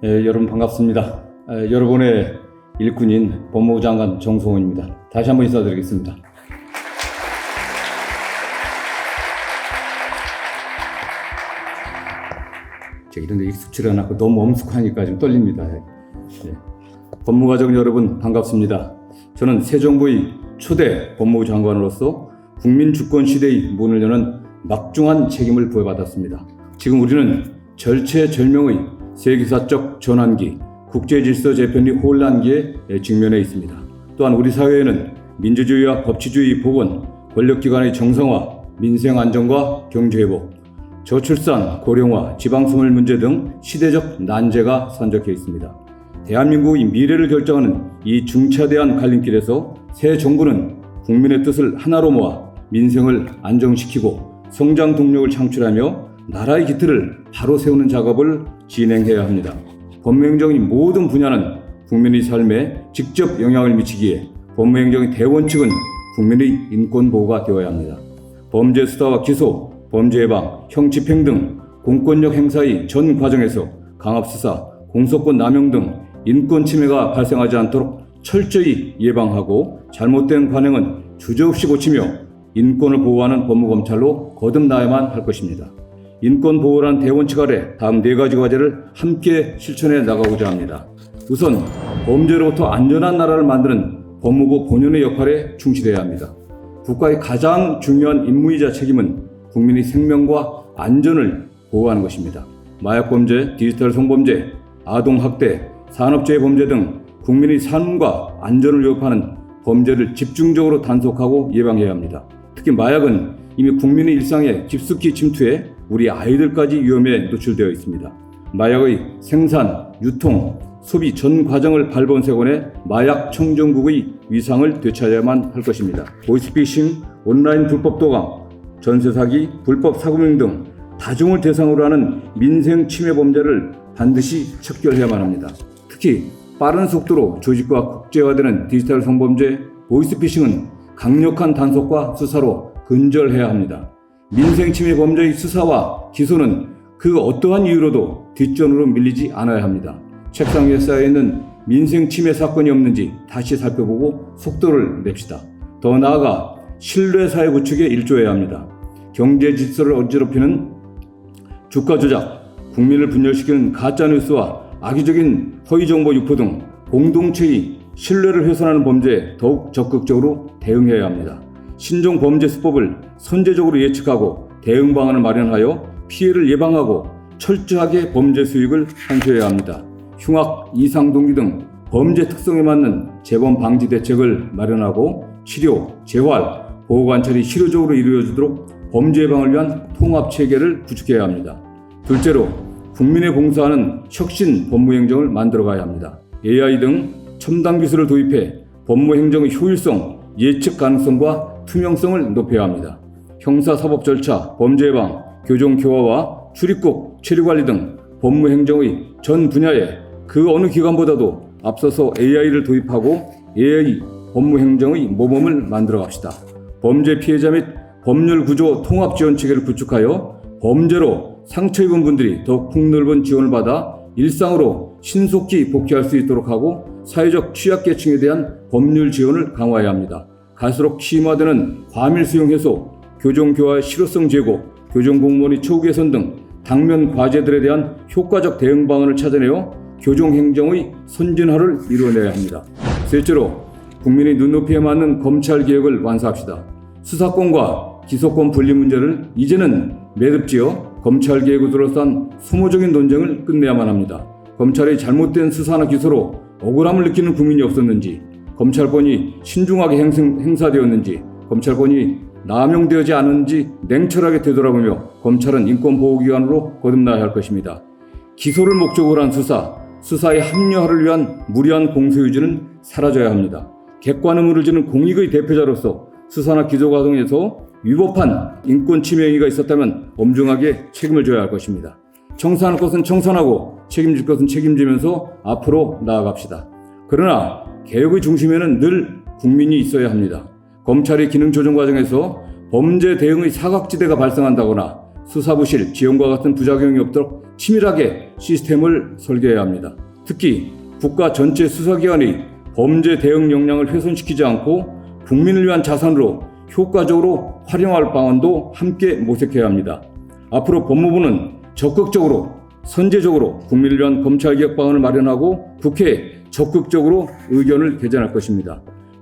여러분 반갑습니다. 여러분의 일꾼인 법무부 장관 정성호입니다. 다시 한번 인사드리겠습니다. 제가 이런데 익숙치가 않고 너무 엄숙하니까 좀 떨립니다. 법무가족 여러분 반갑습니다. 저는 새 정부의 초대 법무부 장관으로서 국민 주권 시대의 문을 여는 막중한 책임을 부여받았습니다. 지금 우리는 절체절명의 세계사적 전환기, 국제질서 재편이 혼란기에 직면해 있습니다. 또한 우리 사회에는 민주주의와 법치주의 복원, 권력기관의 정상화, 민생 안정과 경제회복, 저출산, 고령화, 지방소멸 문제 등 시대적 난제가 산적해 있습니다. 대한민국의 미래를 결정하는 이 중차대한 갈림길에서 새 정부는 국민의 뜻을 하나로 모아 민생을 안정시키고 성장 동력을 창출하며 나라의 기틀을 바로 세우는 작업을 진행해야 합니다. 법무행정의 모든 분야는 국민의 삶에 직접 영향을 미치기에 법무행정의 대원칙은 국민의 인권보호가 되어야 합니다. 범죄 수사와 기소, 범죄 예방, 형집행 등 공권력 행사의 전 과정에서 강압수사, 공소권 남용 등 인권 침해가 발생하지 않도록 철저히 예방하고 잘못된 관행은 주저없이 고치며 인권을 보호하는 법무검찰로 거듭나야만 할 것입니다. 인권보호란 대원칙 아래 다음 4가지 과제를 함께 실천해 나가고자 합니다. 우선 범죄로부터 안전한 나라를 만드는 법무부 본연의 역할에 충실해야 합니다. 국가의 가장 중요한 임무이자 책임은 국민의 생명과 안전을 보호하는 것입니다. 마약범죄, 디지털 성범죄, 아동학대, 산업재해 범죄 등 국민의 삶과 안전을 위협하는 범죄를 집중적으로 단속하고 예방해야 합니다. 특히 마약은 이미 국민의 일상에 깊숙이 침투해 우리 아이들까지 위험에 노출되어 있습니다. 마약의 생산, 유통, 소비 전 과정을 발본색원해 마약 청정국의 위상을 되찾아야만 할 것입니다. 보이스피싱, 온라인 불법 도감, 전세 사기, 불법 사금융 등 다중을 대상으로 하는 민생 침해 범죄를 반드시 척결해야만 합니다. 특히 빠른 속도로 조직과 국제화되는 디지털 성범죄, 보이스피싱은 강력한 단속과 수사로 근절해야 합니다. 민생 침해 범죄의 수사와 기소는 그 어떠한 이유로도 뒷전으로 밀리지 않아야 합니다. 책상 위에 쌓여있는 민생 침해 사건이 없는지 다시 살펴보고 속도를 냅시다. 더 나아가 신뢰사회 구축에 일조해야 합니다. 경제 질서를 어지럽히는 주가 조작, 국민을 분열시키는 가짜뉴스와 악의적인 허위정보 유포 등 공동체의 신뢰를 훼손하는 범죄에 더욱 적극적으로 대응해야 합니다. 신종범죄수법을 선제적으로 예측하고 대응 방안을 마련하여 피해를 예방하고 철저하게 범죄 수익을 환수해야 합니다. 흉악, 이상동기 등 범죄 특성에 맞는 재범 방지 대책을 마련하고 치료, 재활, 보호관찰이 실효적으로 이루어지도록 범죄 예방을 위한 통합체계를 구축해야 합니다. 둘째로 국민에 봉사하는 혁신 법무행정을 만들어가야 합니다. AI 등 첨단 기술을 도입해 법무행정의 효율성, 예측 가능성과 투명성을 높여야 합니다. 형사사법 절차, 범죄 예방, 교정 교화와 출입국, 체류관리 등 법무행정의 전 분야에 그 어느 기관보다도 앞서서 AI를 도입하고 AI 법무행정의 모범을 만들어 갑시다. 범죄 피해자 및 법률구조 통합지원체계를 구축하여 범죄로 상처 입은 분들이 더욱 폭넓은 지원을 받아 일상으로 신속히 복귀할 수 있도록 하고 사회적 취약계층에 대한 법률 지원을 강화해야 합니다. 갈수록 심화되는 과밀 수용 해소, 교정교화의 실효성 제고, 교정공무원의 처우 개선 등 당면 과제들에 대한 효과적 대응 방안을 찾아내어 교정행정의 선진화를 이루어내야 합니다. 셋째로 국민의 눈높이에 맞는 검찰개혁을 완수합시다. 수사권과 기소권 분리 문제를 이제는 매듭지어 검찰개혁을 둘러싼 소모적인 논쟁을 끝내야만 합니다. 검찰의 잘못된 수사나 기소로 억울함을 느끼는 국민이 없었는지, 검찰권이 신중하게 행사되었는지, 검찰권이 남용되지 않은지 냉철하게 되돌아보며 검찰은 인권보호기관으로 거듭나야 할 것입니다. 기소를 목적으로 한 수사의 합리화를 위한 무리한 공소유지는 사라져야 합니다. 객관 의무를 지는 공익의 대표자로서 수사나 기소 과정에서 위법한 인권 침해 행위가 있었다면 엄중하게 책임을 져야 할 것입니다. 청산할 것은 청산하고 책임질 것은 책임지면서 앞으로 나아갑시다. 그러나 개혁의 중심에는 늘 국민이 있어야 합니다. 검찰의 기능 조정 과정에서 범죄 대응의 사각지대가 발생한다거나 수사부실, 지원과 같은 부작용이 없도록 치밀하게 시스템을 설계해야 합니다. 특히 국가 전체 수사기관의 범죄 대응 역량을 훼손시키지 않고 국민을 위한 자산으로 효과적으로 활용할 방안도 함께 모색해야 합니다. 앞으로 법무부는 적극적으로 선제적으로 국민을 위한 검찰개혁 방안을 마련하고 국회에 적극적으로 의견을 개진할 것입니다.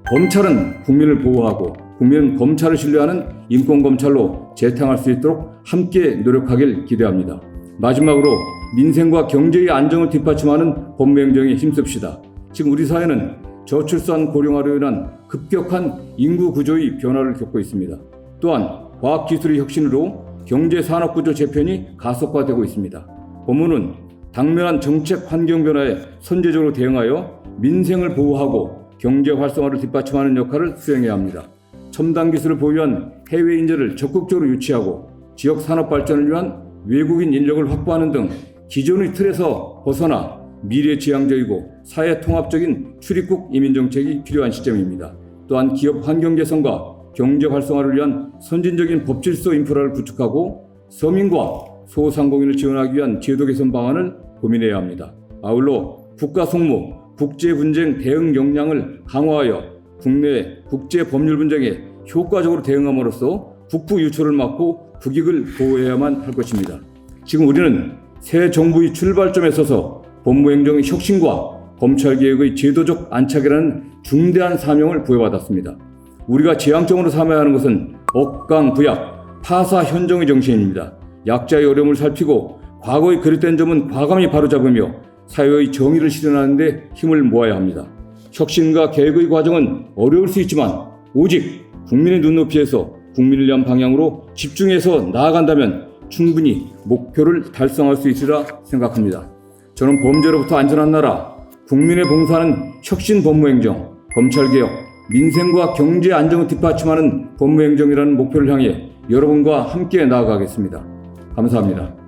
검찰은 국민을 보호하고 국민은 검찰을 신뢰하는 인권검찰로 재탕할 수 있도록 함께 노력하길 기대합니다. 마지막으로 민생과 경제의 안정을 뒷받침하는 법무행정에 힘씁시다. 지금 우리 사회는 저출산 고령화로 인한 급격한 인구 구조의 변화를 겪고 있습니다. 또한 과학기술의 혁신으로 경제산업구조 재편이 가속화되고 있습니다. 법무는 당면한 정책 환경 변화에 선제적으로 대응하여 민생을 보호하고 경제 활성화를 뒷받침하는 역할을 수행해야 합니다. 첨단 기술을 보유한 해외 인재를 적극적으로 유치하고 지역 산업 발전을 위한 외국인 인력을 확보하는 등 기존의 틀에서 벗어나 미래지향적이고 사회통합적인 출입국 이민정책이 필요한 시점입니다. 또한 기업 환경 개선과 경제 활성화를 위한 선진적인 법질서 인프라를 구축하고 서민과 소상공인을 지원하기 위한 제도 개선 방안을 고민해야 합니다. 아울러 국가 속무, 국제 분쟁 대응 역량을 강화하여 국내 국제 법률 분쟁에 효과적으로 대응함으로써 국부 유출을 막고 국익을 보호해야만 할 것입니다. 지금 우리는 새 정부의 출발점에 서서 법무행정의 혁신과 검찰개혁의 제도적 안착이라는 중대한 사명을 부여받았습니다. 우리가 지향적으로 삼아야 하는 것은 억강부약, 파사현정의 정신입니다. 약자의 어려움을 살피고 과거의 그릇된 점은 과감히 바로잡으며 사회의 정의를 실현하는 데 힘을 모아야 합니다. 혁신과 개혁의 과정은 어려울 수 있지만 오직 국민의 눈높이에서 국민을 위한 방향으로 집중해서 나아간다면 충분히 목표를 달성할 수 있으리라 생각합니다. 저는 범죄로부터 안전한 나라, 국민의 봉사하는 혁신 법무행정, 검찰개혁, 민생과 경제 안정을 뒷받침하는 법무행정이라는 목표를 향해 여러분과 함께 나아가겠습니다. 감사합니다.